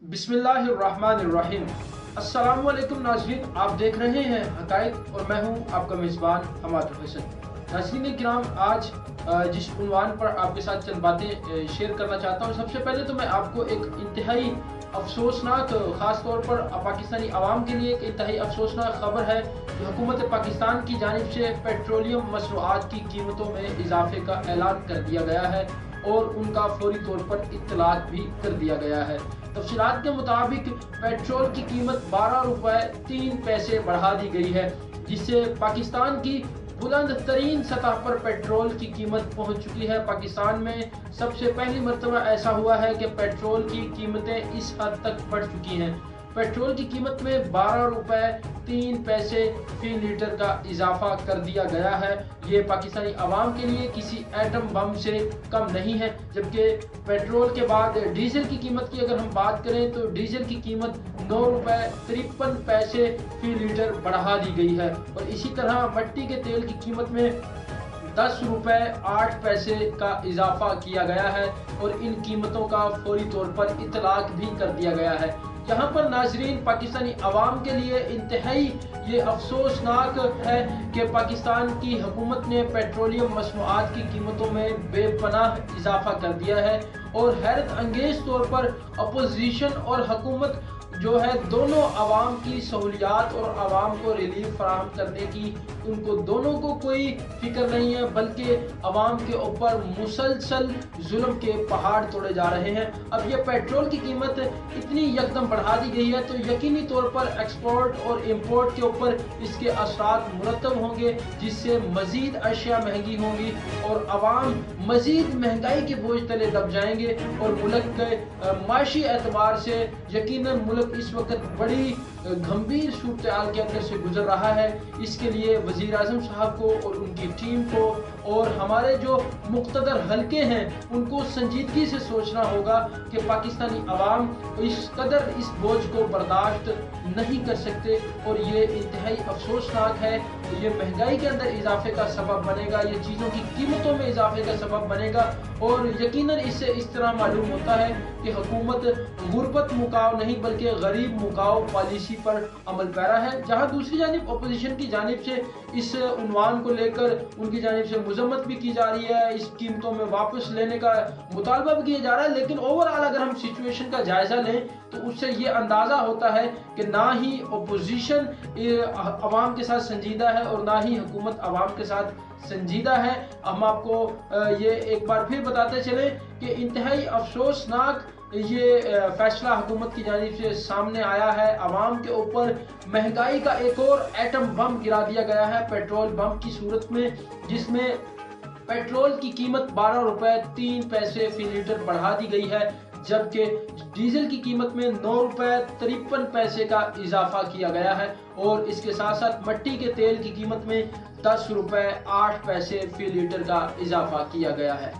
बिस्मिल्लाहिर्रहमानिर्रहीम। अस्सलाम वालेकुम नाज़रीन, आप देख रहे हैं हक़ाइक़ और मैं हूं आपका मेज़बान हमाद हसन। नाज़रीन किराम, आज जिस उन्वान पर आपके साथ चंद बातें शेयर करना चाहता हूं, सबसे पहले तो मैं आपको एक इंतहाई अफसोसनाक, ख़ास तौर पर पाकिस्तानी आवाम के लिए एक इंतहाई अफसोसनाक ख़बर है कि हुकूमत पाकिस्तान की जानिब से पेट्रोलियम मसनूआत की कीमतों में इजाफे का ऐलान कर दिया गया है और उनका फौरी तौर पर इत्तलाक भी कर दिया गया है। तफसीलात के मुताबिक पेट्रोल की कीमत 12 रुपए 3 पैसे बढ़ा दी गई है, जिससे पाकिस्तान की बुलंद तरीन सतह पर पेट्रोल की कीमत पहुंच चुकी है। पाकिस्तान में सबसे पहली मरतबा ऐसा हुआ है कि पेट्रोल की कीमतें इस हद तक बढ़ चुकी हैं। पेट्रोल की कीमत में 12 रुपए 3 पैसे फी लीटर का इजाफा कर दिया गया है। ये पाकिस्तानी आवाम के लिए किसी एटम बम से कम नहीं है। जबकि पेट्रोल के बाद डीजल की कीमत की अगर हम बात करें तो डीजल की कीमत 9 रुपए 53 पैसे फी लीटर बढ़ा दी गई है और इसी तरह मट्टी के तेल की कीमत में 10 रुपए 8 पैसे का इजाफा किया गया है और इन कीमतों का फौरी तौर पर इतलाक भी कर दिया गया है। यहाँ पर नाजरीन, पाकिस्तानी अवाम के लिए इंतहाई ये अफसोसनाक है कि पाकिस्तान की हुकूमत ने पेट्रोलियम मसनूआत की कीमतों में बेपनाह इजाफा कर दिया है और हैरत अंगेज तौर पर अपोजिशन और हुकूमत जो है दोनों आवाम की सहूलियात और आवाम को रिलीफ फराहम करने की उनको दोनों को कोई फिक्र नहीं है, बल्कि आवाम के ऊपर मुसलसल जुल्म के पहाड़ तोड़े जा रहे हैं। अब ये पेट्रोल की कीमत इतनी यकदम बढ़ा दी गई है तो यकीनी तौर पर एक्सपोर्ट और इंपोर्ट के ऊपर इसके असरात मुरतब होंगे, जिससे मजीद अशिया महंगी होंगी और आवाम मजीद महंगाई के बोझ तले दब जाएंगे और मुल्क के माशी एतबार से यकीनन मुल्क इस वक्त बड़ी गंभीर सूरत-ए-हाल के अंदर से गुजर रहा है। इसके लिए वज़ीर आज़म साहब को और उनकी टीम को और हमारे जो मुक़्तदर हलके हैं उनको संजीदगी से सोचना होगा कि पाकिस्तानी अवाम इस कदर इस बोझ को बर्दाश्त नहीं कर सकते और ये इंतहाई अफसोसनाक है। ये महंगाई के अंदर इजाफे का सबब बनेगा, ये चीज़ों की कीमतों में इजाफे का सबब बनेगा और यकीनन इससे इस तरह मालूम होता है कि हुकूमत गुर्बत मुकाव नहीं बल्कि गरीब मुकाव पॉलिसी पर अमल पैरा है। जहाँ दूसरी जानिब अपोजिशन की जानिब से इस उन्वान को लेकर उनकी जानिब से मजम्मत भी की जा रही है, इस कीमतों में वापस लेने का मुतालबा भी किया जा रहा है। लेकिन ओवरऑल अगर हम सिचुएशन का जायजा लें तो उससे ये अंदाजा होता है कि ना ही अपोजिशन अवाम के साथ संजीदा है और ना ही हुकूमत अवाम के साथ संजीदा है। हम आपको ये एक बार फिर बताते चले कि इंतहाई अफसोसनाक ये फैसला हुकूमत की जानिब से सामने आया है। अवाम के ऊपर महंगाई का एक और एटम बम गिरा दिया गया है पेट्रोल बम की सूरत में, जिसमें पेट्रोल की कीमत 12 रुपए 3 पैसे फी लीटर बढ़ा दी गई है, जबकि डीजल की कीमत में 9 रुपए 53 पैसे का इजाफा किया गया है और इसके साथ साथ मट्टी के तेल की कीमत में 10 रुपए 8 पैसे फी लीटर का इजाफा किया गया है।